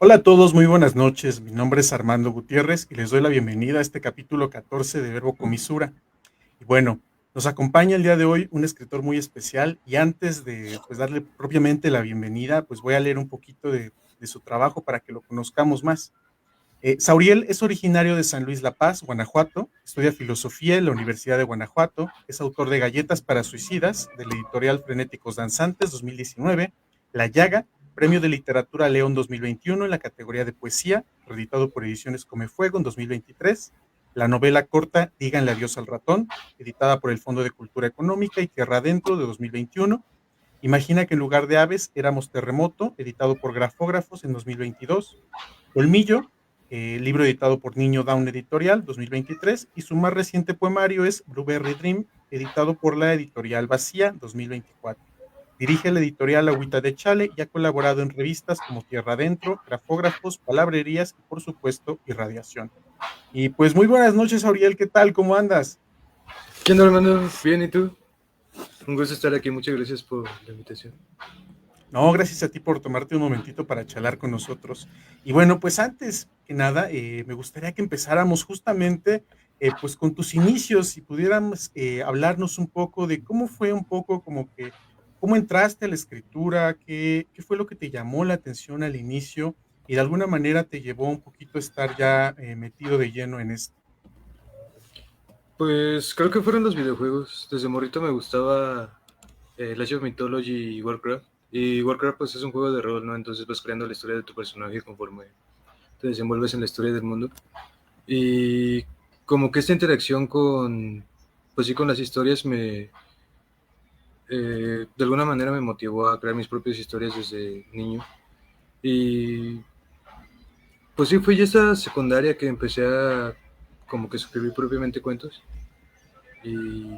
Hola a todos, muy buenas noches. Mi nombre es Armando Gutiérrez y les doy la bienvenida a este capítulo 14 de Verbo Comisura. Y bueno, nos acompaña el día de hoy un escritor muy especial y antes de darle propiamente la bienvenida, pues voy a leer un poquito de su trabajo para que lo conozcamos más. Sauriel es originario de San Luis La Paz, Guanajuato, estudia filosofía en la Universidad de Guanajuato, es autor de Galletas para Suicidas, de la editorial Frenéticos Danzantes 2019, La Llaga, Premio de Literatura León 2021 en la categoría de poesía, reeditado por Ediciones Come Fuego en 2023, la novela corta Díganle adiós al ratón, editada por el Fondo de Cultura Económica y Tierra Adentro de 2021, Imagina que en lugar de aves éramos terremoto, editado por Grafógrafos en 2022, Colmillo, libro editado por Niño Down Editorial 2023, y su más reciente poemario es Blueberry Dream, editado por la editorial Vacía 2024. Dirige la editorial Agüita de Chale y ha colaborado en revistas como Tierra Adentro, Grafógrafos, Palabrerías y por supuesto Irradiación. Y pues muy buenas noches, Auriel, ¿qué tal? ¿Cómo andas? ¿Qué onda, hermano? Bien, ¿y tú? Un gusto estar aquí, muchas gracias por la invitación. No, gracias a ti por tomarte un momentito para charlar con nosotros. Y bueno, pues antes que nada, me gustaría que empezáramos justamente pues con tus inicios, si pudiéramos hablarnos un poco de cómo fue un poco como que, cómo entraste a la escritura, qué fue lo que te llamó la atención al inicio y de alguna manera te llevó un poquito a estar ya metido de lleno en esto. Pues creo que fueron los videojuegos. Desde morrito me gustaba Age of Mythology y Warcraft. Y Warcraft pues es un juego de rol, ¿no? Entonces vas creando la historia de tu personaje conforme te desenvuelves en la historia del mundo. Y como que esta interacción con, pues sí, con las historias de alguna manera me motivó a crear mis propias historias desde niño. Y pues sí, fue ya esta secundaria que empecé a como que escribir propiamente cuentos. Y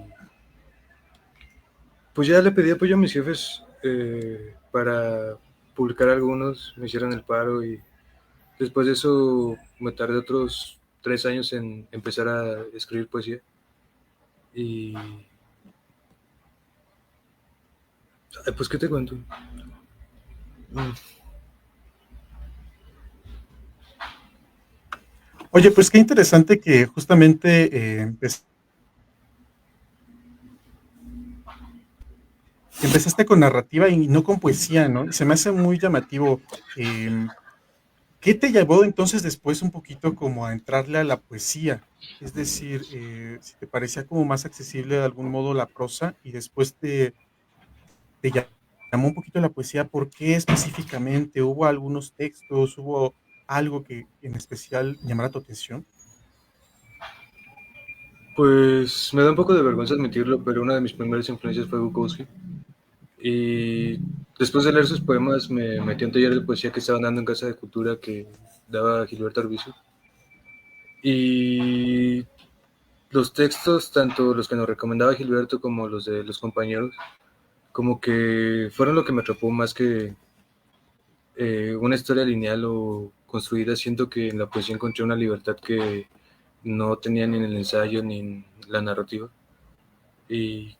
pues ya le pedí apoyo a mis jefes para publicar algunos, me hicieron el paro y después de eso me tardé otros 3 años en empezar a escribir poesía. Y pues, ¿qué te cuento? Mm, Oye, pues qué interesante que justamente empezaste con narrativa y no con poesía, ¿no? Y se me hace muy llamativo. em, ¿Qué te llevó entonces después un poquito como a entrarle a la poesía? Es decir, si te parecía como más accesible de algún modo la prosa y después te llamó un poquito la poesía, ¿por qué específicamente? ¿Hubo algunos textos? ¿Hubo algo que en especial llamara tu atención? Pues me da un poco de vergüenza admitirlo, pero una de mis primeras influencias fue Bukowski. Y después de leer sus poemas me metí a un taller de poesía que estaban dando en Casa de Cultura que daba Gilberto Arbizu. Y los textos, tanto los que nos recomendaba Gilberto como los de los compañeros, como que fueron lo que me atrapó más que una historia lineal o construida. Siento que en la poesía encontré una libertad que no tenía ni en el ensayo ni en la narrativa. Y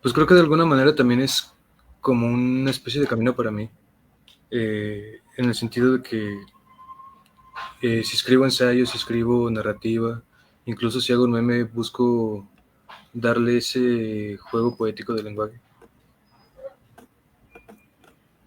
pues creo que de alguna manera también es como una especie de camino para mí, en el sentido de que si escribo ensayos, si escribo narrativa, incluso si hago un meme, busco darle ese juego poético del lenguaje.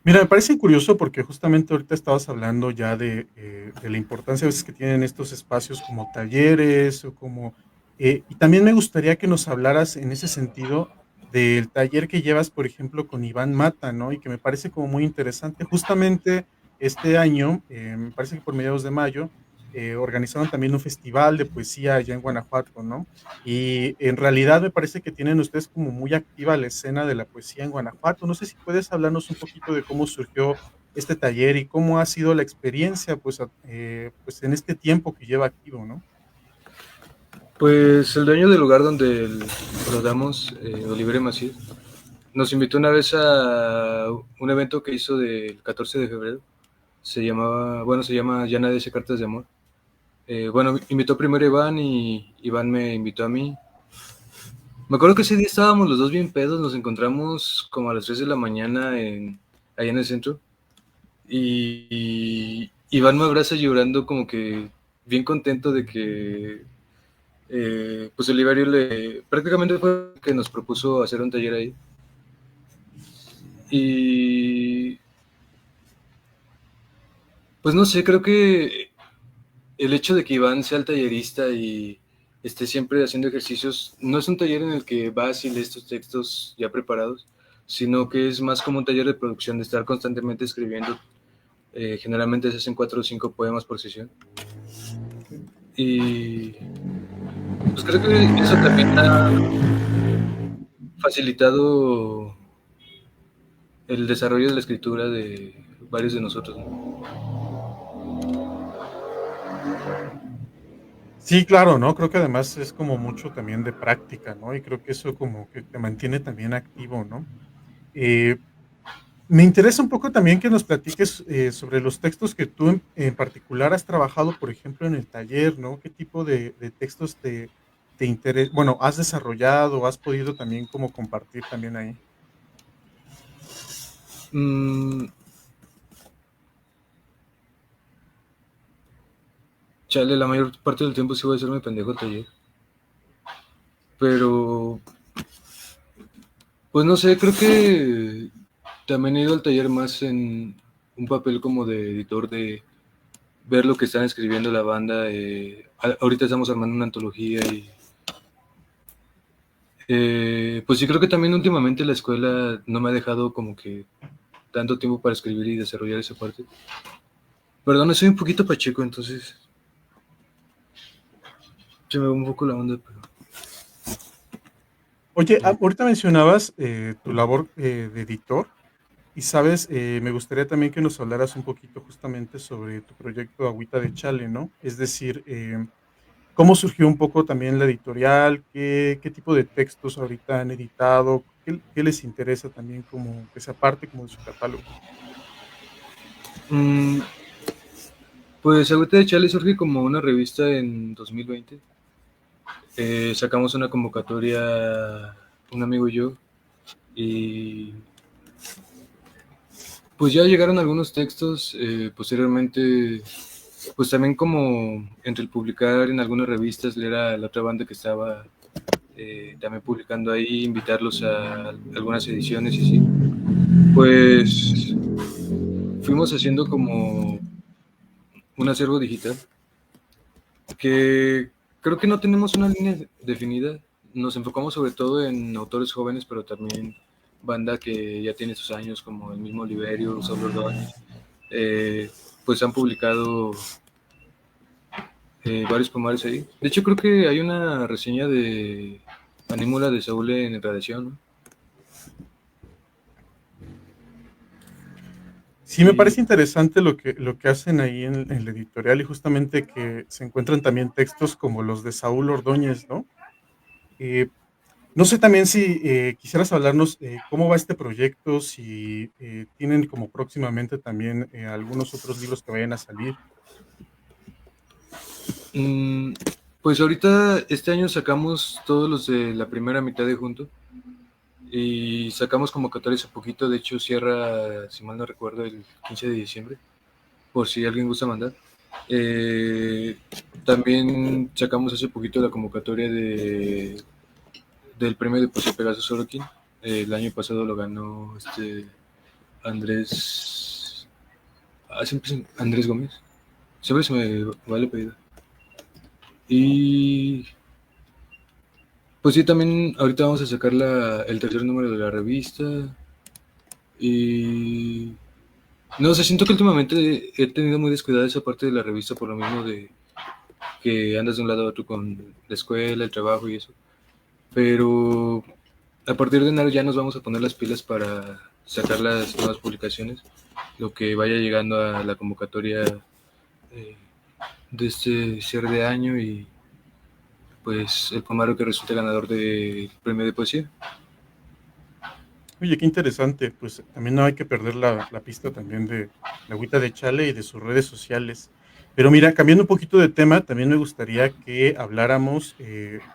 Mira, me parece curioso porque justamente ahorita estabas hablando ya de la importancia a veces que tienen estos espacios como talleres o como... y también me gustaría que nos hablaras en ese sentido del taller que llevas, por ejemplo, con Iván Mata, ¿no? Y que me parece como muy interesante. Justamente este año, me parece que por mediados de mayo, organizaron también un festival de poesía allá en Guanajuato, ¿no? Y en realidad me parece que tienen ustedes como muy activa la escena de la poesía en Guanajuato. No sé si puedes hablarnos un poquito de cómo surgió este taller y cómo ha sido la experiencia, pues, pues en este tiempo que lleva activo, ¿no? Pues el dueño del lugar donde lo damos, Oliver Macías, nos invitó una vez a un evento que hizo del 14 de febrero. Se llama Ya nadie hace cartas de amor. Bueno, invitó primero a Iván y Iván me invitó a mí. Me acuerdo que ese día estábamos los dos bien pedos, nos encontramos como a las 3 de la mañana allá en el centro Y Iván me abraza llorando como que bien contento de que pues Oliverio prácticamente fue el que nos propuso hacer un taller ahí. Y pues no sé, creo que el hecho de que Iván sea el tallerista y esté siempre haciendo ejercicios, no es un taller en el que vas y lees tus textos ya preparados, sino que es más como un taller de producción, de estar constantemente escribiendo. Generalmente se hacen 4 o 5 poemas por sesión. Y pues creo que eso también ha facilitado el desarrollo de la escritura de varios de nosotros, ¿no? Sí, claro, ¿no? Creo que además es como mucho también de práctica, ¿no? Y creo que eso como que te mantiene también activo, ¿no? Eh, Me interesa un poco también que nos platiques sobre los textos que tú en particular has trabajado, por ejemplo, en el taller, ¿no? ¿Qué tipo de textos te interesa, bueno, has desarrollado, has podido también como compartir también ahí? Mm, Chale, la mayor parte del tiempo sí voy a hacerme pendejo al taller. Pero, pues no sé, creo que también he ido al taller más en un papel como de editor, de ver lo que están escribiendo la banda. Ahorita estamos armando una antología y pues sí creo que también últimamente la escuela no me ha dejado como que tanto tiempo para escribir y desarrollar esa parte. Perdón, soy un poquito pacheco, entonces se me va un poco la onda, pero... Oye, ahorita mencionabas tu labor de editor y sabes, me gustaría también que nos hablaras un poquito justamente sobre tu proyecto Agüita de Chale, ¿no? Es decir, ¿cómo surgió un poco también la editorial? ¿Qué tipo de textos ahorita han editado? ¿Qué les interesa también como que sea parte como de su catálogo? Mm, pues Agüita de Chale surge como una revista en 2020. Sacamos una convocatoria, un amigo y yo, y pues ya llegaron algunos textos. Posteriormente, pues también como entre el publicar en algunas revistas, leer a la otra banda que estaba también publicando ahí, invitarlos a algunas ediciones y así, pues fuimos haciendo como un acervo digital que creo que no tenemos una línea definida. Nos enfocamos sobre todo en autores jóvenes, pero también banda que ya tiene sus años, como el mismo Oliverio, Saul Ordóñez. Eh, pues han publicado varios poemarios ahí. De hecho, creo que hay una reseña de Anímula de Saúl en Radiación, ¿no? Sí, me Y parece interesante lo que hacen ahí en la editorial y justamente que se encuentran también textos como los de Saúl Ordóñez, ¿no? Eh, no sé también si quisieras hablarnos cómo va este proyecto, si tienen como próximamente también algunos otros libros que vayan a salir. mm, pues ahorita este año sacamos todos los de la primera mitad de junto y sacamos convocatorias un poquito. De hecho, cierra, si mal no recuerdo, el 15 de diciembre, por si alguien gusta mandar. Eh, También sacamos hace poquito la convocatoria del premio de poesía Pegaso Sorokin. El año pasado lo ganó Andrés. Andrés Gómez. Siempre se me va el apellido. Y pues sí, también ahorita vamos a sacar el tercer número de la revista. Y no sé, siento que últimamente he tenido muy descuidada esa parte de la revista por lo mismo de que andas de un lado a otro con la escuela, el trabajo y eso. Pero a partir de enero ya nos vamos a poner las pilas para sacar las nuevas publicaciones, lo que vaya llegando a la convocatoria eh, de este cierre de año y pues el poemario que resulte ganador del premio de poesía. Oye, qué interesante, pues también no hay que perder la pista también de la Agüita de Chale y de sus redes sociales. Pero mira, cambiando un poquito de tema, también me gustaría que habláramos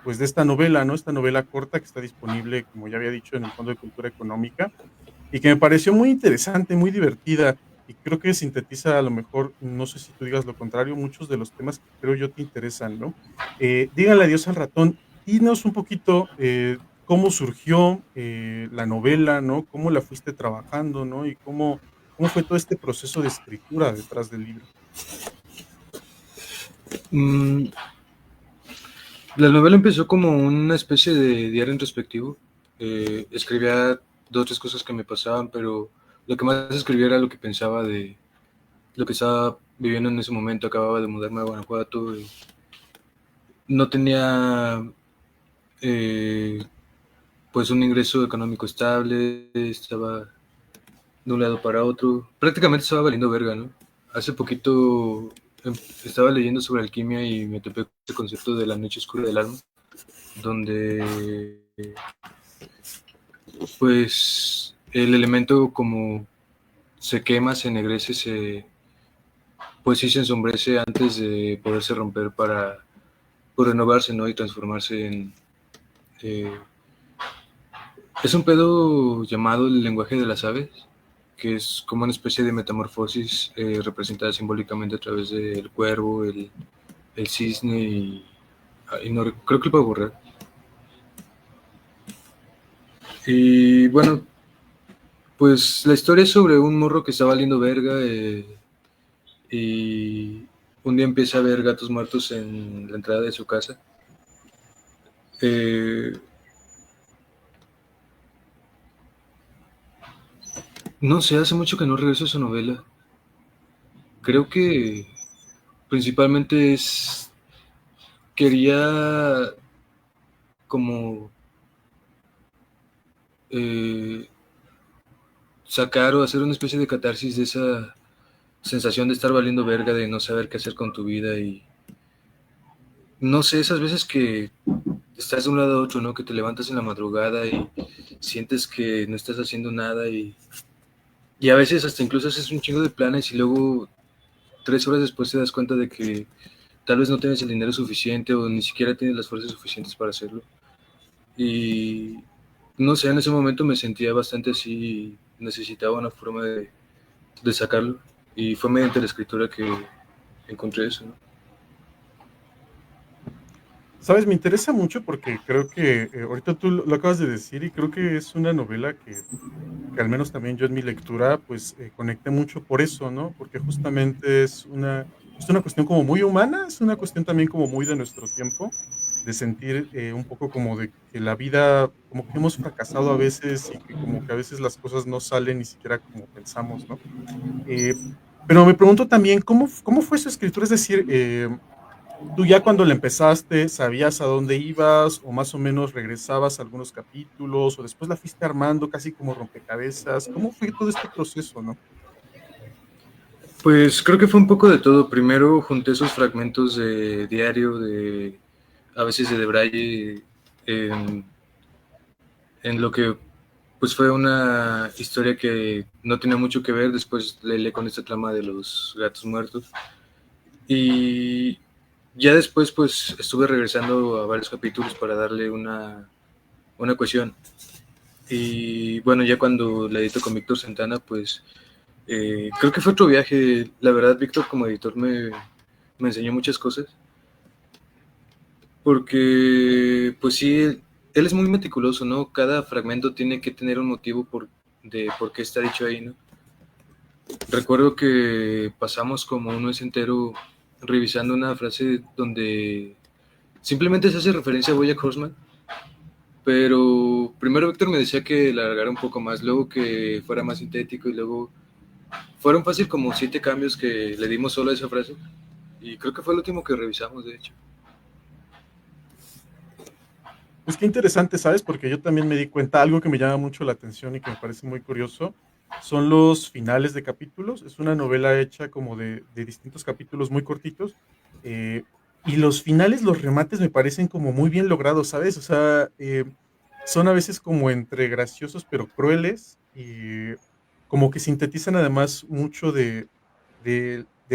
pues de esta novela, ¿no? Esta novela corta que está disponible, como ya había dicho, en el Fondo de Cultura Económica y que me pareció muy interesante, muy divertida. y creo que sintetiza a lo mejor, no sé si tú digas lo contrario, muchos de los temas que creo yo te interesan, ¿no? Díganle adiós al ratón. Dinos un poquito, cómo surgió, la novela, ¿no? Cómo la fuiste trabajando, ¿no? Y cómo fue todo este proceso de escritura detrás del libro. Mm, la novela empezó como una especie de diario introspectivo. Escribía dos o tres cosas que me pasaban, pero lo que más escribía era lo que pensaba de lo que estaba viviendo en ese momento. Acababa de mudarme a Guanajuato y no tenía eh, pues un ingreso económico estable, estaba de un lado para otro, prácticamente estaba valiendo verga, ¿no? Hace poquito estaba leyendo sobre alquimia y me topé con el concepto de la noche oscura del alma, donde pues el elemento como se quema, se ennegrece, pues sí se ensombrece antes de poderse romper para por renovarse, ¿no? Y transformarse en... Eh, es un pedo llamado el lenguaje de las aves, que es como una especie de metamorfosis representada simbólicamente a través del cuervo, el cisne y no, creo que el pavo real. Y bueno, pues la historia es sobre un morro que está valiendo verga y un día empieza a ver gatos muertos en la entrada de su casa. Eh, no sé, hace mucho que no regreso a esa novela. Creo que principalmente quería como eh, sacar o hacer una especie de catarsis de esa sensación de estar valiendo verga, de no saber qué hacer con tu vida y no sé, esas veces que estás de un lado a otro, ¿no? Que te levantas en la madrugada y sientes que no estás haciendo nada y a veces hasta incluso haces un chingo de planes y luego 3 horas después te das cuenta de que tal vez no tienes el dinero suficiente o ni siquiera tienes las fuerzas suficientes para hacerlo. Y no sé, en ese momento me sentía bastante así, necesitaba una forma de sacarlo y fue mediante la escritura que encontré eso, ¿no? ¿Sabes? Me interesa mucho porque creo que, ahorita tú lo acabas de decir, y creo que es una novela que al menos también yo en mi lectura, pues, conecté mucho por eso, ¿no? Porque justamente es una cuestión como muy humana, es una cuestión también como muy de nuestro tiempo, de sentir, un poco como de que la vida, como que hemos fracasado a veces y que como que a veces las cosas no salen ni siquiera como pensamos, ¿no? Eh, pero me pregunto también, ¿cómo fue su escritura? Es decir, ¿tú ya cuando la empezaste sabías a dónde ibas o más o menos regresabas a algunos capítulos o después la fuiste armando casi como rompecabezas? ¿Cómo fue todo este proceso, no? Pues creo que fue un poco de todo. Primero junté esos fragmentos de diario, a veces de Braille, en, en lo que pues fue una historia que no tenía mucho que ver. Después leí con esta trama de los gatos muertos. Y ya después pues estuve regresando a varios capítulos para darle una cohesión. Y bueno, ya cuando la edito con Víctor Santana, pues creo que fue otro viaje. La verdad, Víctor como editor me enseñó muchas cosas. Porque, pues sí, él es muy meticuloso, ¿no? Cada fragmento tiene que tener un motivo de por qué está dicho ahí, ¿no? Recuerdo que pasamos como un mes entero revisando una frase donde simplemente se hace referencia a Bojack Horseman, pero primero Víctor me decía que la alargara un poco más, luego que fuera más sintético y luego fueron fácil como 7 cambios que le dimos solo a esa frase y creo que fue el último que revisamos, de hecho. Pues qué interesante, ¿sabes? Porque yo también me di cuenta, algo que me llama mucho la atención y que me parece muy curioso, son los finales de capítulos. Es una novela hecha como de distintos capítulos muy cortitos, eh, y los finales, los remates me parecen como muy bien logrados, ¿sabes? O sea, son a veces como entre graciosos pero crueles y como que sintetizan además mucho del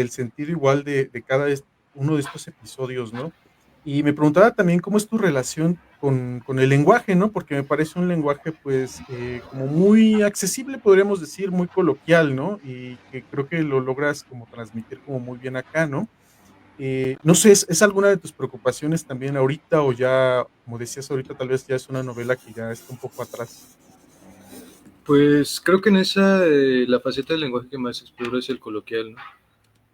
sentido igual de cada uno de estos episodios, ¿no? Y me preguntaba también cómo es tu relación con el lenguaje, ¿no? Porque me parece un lenguaje, pues, como muy accesible, podríamos decir, muy coloquial, ¿no? Y que creo que lo logras como transmitir como muy bien acá, ¿no? No sé, ¿es alguna de tus preocupaciones también ahorita o ya, como decías ahorita, tal vez ya es una novela que ya está un poco atrás? Pues creo que en esa, la faceta del lenguaje que más exploro es el coloquial, ¿no?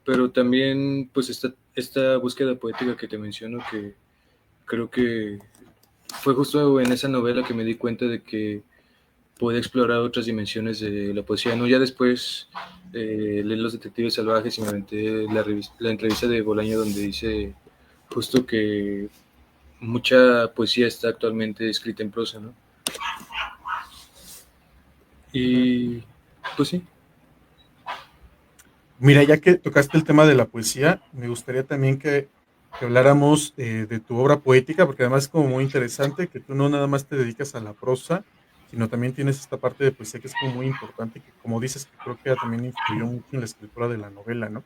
Pero también, pues, esta búsqueda poética que te menciono, que creo que fue justo en esa novela que me di cuenta de que podía explorar otras dimensiones de la poesía, ¿no? Ya después leí Los Detectives Salvajes y me aventé la entrevista de Bolaño donde dice justo que mucha poesía está actualmente escrita en prosa, ¿no? Ujú. Y pues sí. Mira, ya que tocaste el tema de la poesía, me gustaría también que habláramos de tu obra poética, porque además es como muy interesante que tú no nada más te dedicas a la prosa, sino también tienes esta parte de poesía que es como muy importante, que como dices, que creo que también influyó mucho en la escritura de la novela, ¿no?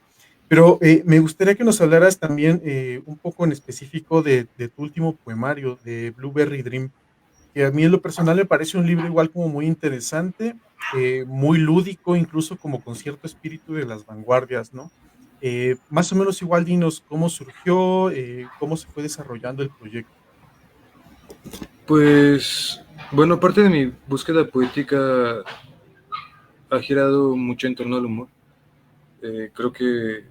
Pero me gustaría que nos hablaras también un poco en específico de tu último poemario, de Blueberry Dream, que a mí en lo personal me parece un libro igual como muy interesante, muy lúdico, incluso como con cierto espíritu de las vanguardias, ¿no? Más o menos igual dinos cómo surgió, cómo se fue desarrollando el proyecto. Pues bueno, parte de mi búsqueda poética ha girado mucho en torno al humor. Creo que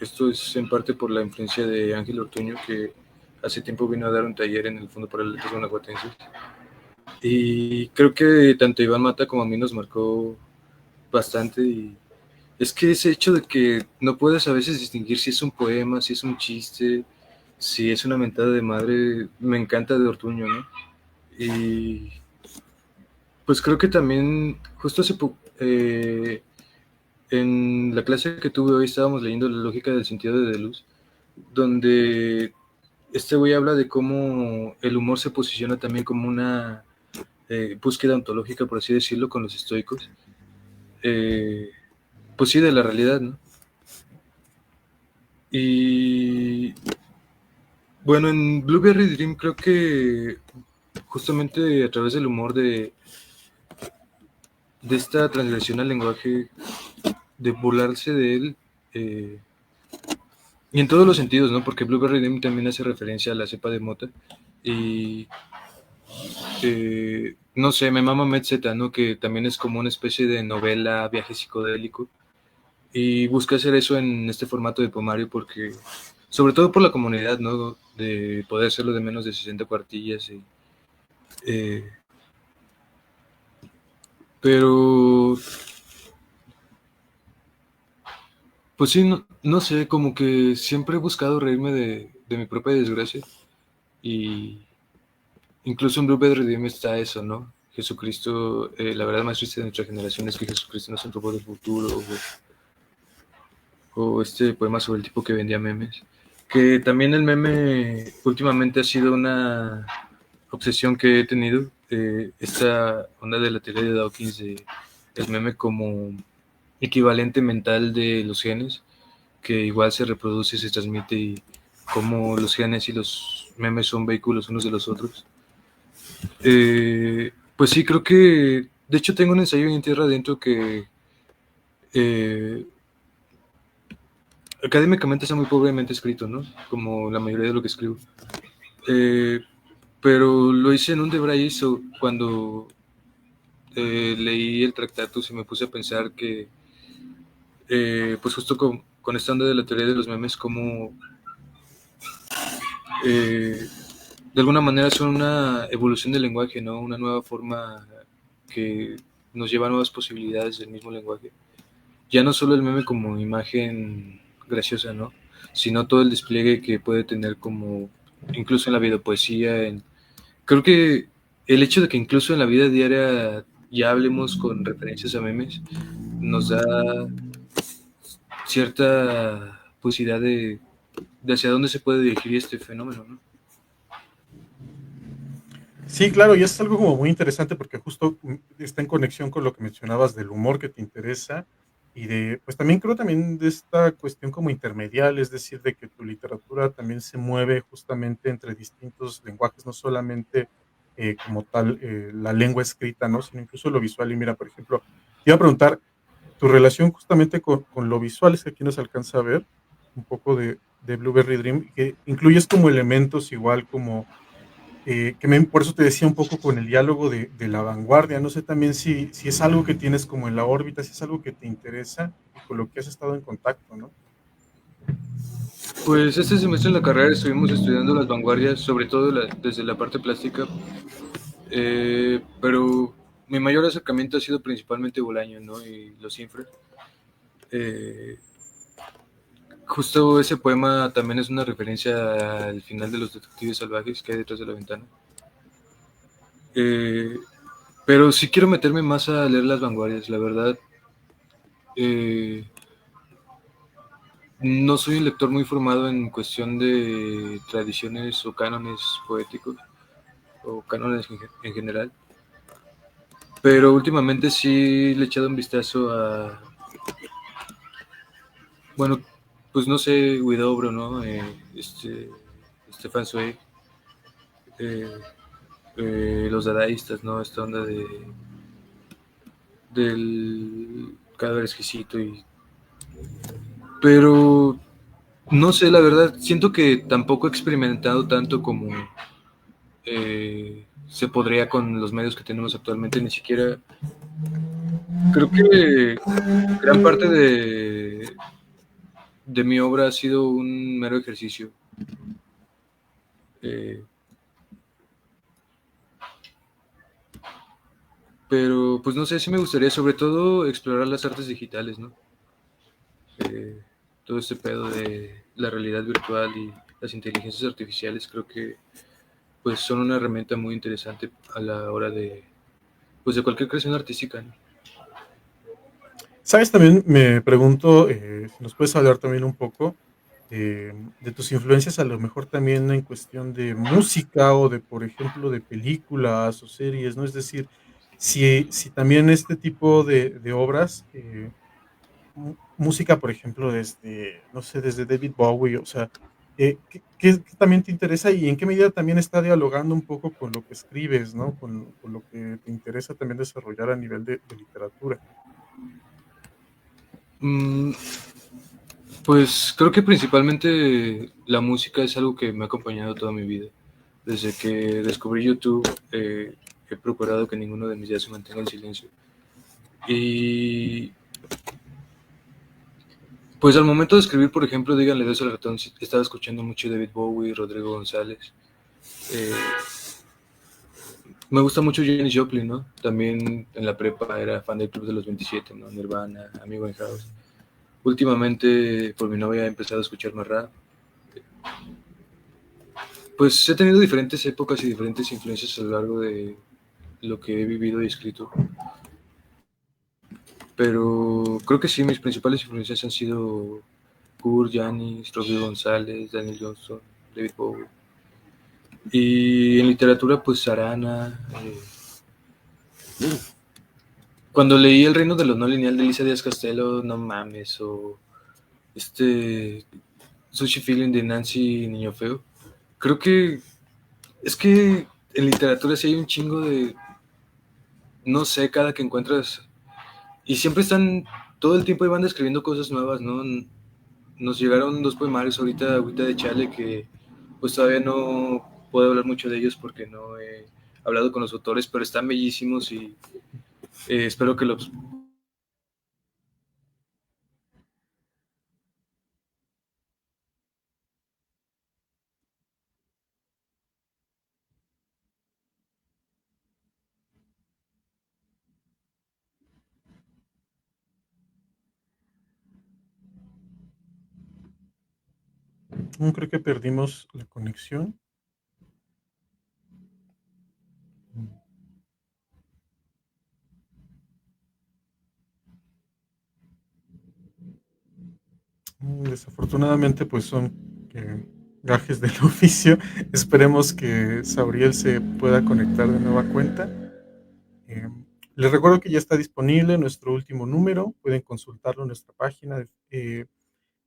esto es en parte por la influencia de Ángel Ortuño, que hace tiempo vino a dar un taller en el Fondo para Letras Guanajuatenses. Y creo que tanto Iván Mata como a mí nos marcó bastante. Y es que ese hecho de que no puedes a veces distinguir si es un poema, si es un chiste, si es una mentada de madre, me encanta de Ortuño, ¿no? Y pues creo que también, justo en la clase que tuve hoy estábamos leyendo La lógica del sentido de Deleuze, donde este güey habla de cómo el humor se posiciona también como una búsqueda ontológica, por así decirlo, con los estoicos. Eh, pues sí, de la realidad, ¿no? Y bueno, en Blueberry Dream creo que justamente a través del humor de esta transgresión al lenguaje, de burlarse de él, eh, y en todos los sentidos, ¿no? Porque Blueberry Dream también hace referencia a la cepa de mota. Y no sé, me mama Metzeta, ¿no? Que también es como una especie de novela, viaje psicodélico. Y busca hacer eso en este formato de poemario porque, sobre todo por la comunidad, ¿no? De poder hacerlo de menos de 60 cuartillas. Eh, pero, pues sí, no sé, como que siempre he buscado reírme de mi propia desgracia. Y incluso en Blue Bed Redeem está eso, ¿no? Jesucristo, la verdad más triste de nuestra generación es que Jesucristo no se antojó del futuro, o este poema sobre el tipo que vendía memes. Que también el meme últimamente ha sido una obsesión que he tenido. Esta onda de la teoría de Dawkins de el meme como equivalente mental de los genes, que igual se reproduce, se transmite y como los genes y los memes son vehículos unos de los otros. Pues sí, creo que, de hecho tengo un ensayo en Tierra Adentro que eh, académicamente está muy pobremente escrito, ¿no? Como la mayoría de lo que escribo. Eh, pero lo hice en un debrayizo cuando leí el Tractatus y me puse a pensar que, pues justo con esta onda de la teoría de los memes, como eh, de alguna manera son una evolución del lenguaje, ¿no? Una nueva forma que nos lleva a nuevas posibilidades del mismo lenguaje. Ya no solo el meme como imagen graciosa, ¿no? Sino todo el despliegue que puede tener como, incluso en la videopoesía, creo que el hecho de que incluso en la vida diaria ya hablemos con referencias a memes, nos da cierta posibilidad de hacia dónde se puede dirigir este fenómeno, ¿no? Sí, claro, y es algo como muy interesante porque justo está en conexión con lo que mencionabas del humor que te interesa. y de, pues también creo también de esta cuestión como intermedial, es decir, de que tu literatura también se mueve justamente entre distintos lenguajes, no solamente como tal la lengua escrita, ¿no? Sino incluso lo visual. Y mira, por ejemplo, te iba a preguntar, tu relación justamente con lo visual es que aquí nos alcanza a ver un poco de Blueberry Dream, que incluyes como elementos igual como por eso te decía un poco con el diálogo de la vanguardia, no sé también si es algo que tienes como en la órbita, si es algo que te interesa y con lo que has estado en contacto, ¿no? Pues este semestre en la carrera estuvimos estudiando las vanguardias, sobre todo desde la parte plástica, pero mi mayor acercamiento ha sido principalmente Bolaño, ¿no? Y los Infra. Eh, Justo ese poema también es una referencia al final de Los Detectives Salvajes que hay detrás de la ventana. Eh, pero sí quiero meterme más a leer las vanguardias, la verdad. Eh, no soy un lector muy formado en cuestión de tradiciones o cánones poéticos o cánones en general, pero últimamente sí le he echado un vistazo a, bueno, pues no sé, Huidobro, ¿no? Stefan Zweig, eh, los dadaístas, ¿no? Esta onda del cadáver exquisito pero no sé, la verdad, siento que tampoco he experimentado tanto como se podría con los medios que tenemos actualmente, ni siquiera creo que gran parte de mi obra ha sido un mero ejercicio. Eh, pero pues no sé, sí me gustaría sobre todo explorar las artes digitales, ¿no? Eh, todo este pedo de la realidad virtual y las inteligencias artificiales creo que pues son una herramienta muy interesante a la hora de pues de cualquier creación artística, ¿no? Sabes, también me pregunto si nos puedes hablar también un poco de tus influencias, a lo mejor también en cuestión de música o de, por ejemplo, de películas o series, ¿no? Es decir, si también este tipo de obras música, por ejemplo, desde, no sé, desde David Bowie, o sea, ¿qué también te interesa y en qué medida también está dialogando un poco con lo que escribes, ¿no? Con lo que te interesa también desarrollar a nivel de literatura. Mm, pues creo que principalmente la música es algo que me ha acompañado toda mi vida. Desde que descubrí YouTube, he procurado que ninguno de mis días se mantenga en silencio. Y pues al momento de escribir, por ejemplo, díganle de eso al ratón, estaba escuchando mucho David Bowie, Rodrigo González. Eh, Me gusta mucho Janis Joplin, ¿no? También en la prepa era fan del Club de los 27, ¿no? Nirvana, Amigo en House. Últimamente, por mi novia, he empezado a escuchar más rap. Pues he tenido diferentes épocas y diferentes influencias a lo largo de lo que he vivido y escrito. Pero creo que sí, mis principales influencias han sido Kurt, Janis, Rodrigo González, Daniel Johnston, David Bowie. Y en literatura, pues Arana. Cuando leí El reino de lo no lineal de Elisa Díaz Castelo, no mames, o este Sushi Feeling de Nancy Niño Feo. Creo que es que en literatura sí hay un chingo de, no sé, cada que encuentras, y siempre están, todo el tiempo iban describiendo cosas nuevas, ¿no? Nos llegaron dos poemarios ahorita, ahorita de Chale que pues todavía no puedo hablar mucho de ellos porque no he hablado con los autores, pero están bellísimos y espero que los... Creo que perdimos la conexión. Desafortunadamente, pues son gajes del oficio. Esperemos que Sabriel se pueda conectar de nueva cuenta. Eh, Les recuerdo que ya está disponible nuestro último número, pueden consultarlo en nuestra página,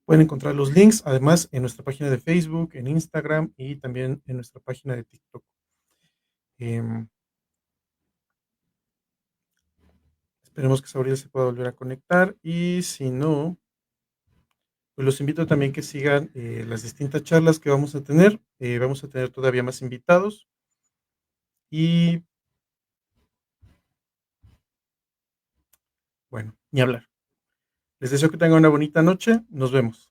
pueden encontrar los links, además en nuestra página de Facebook, en Instagram y también en nuestra página de TikTok. Em, Esperemos que Sabrina se pueda volver a conectar y si no, pues los invito también que sigan las distintas charlas que vamos a tener. Vamos a tener todavía más invitados y bueno, ni hablar. Les deseo que tengan una bonita noche. Nos vemos.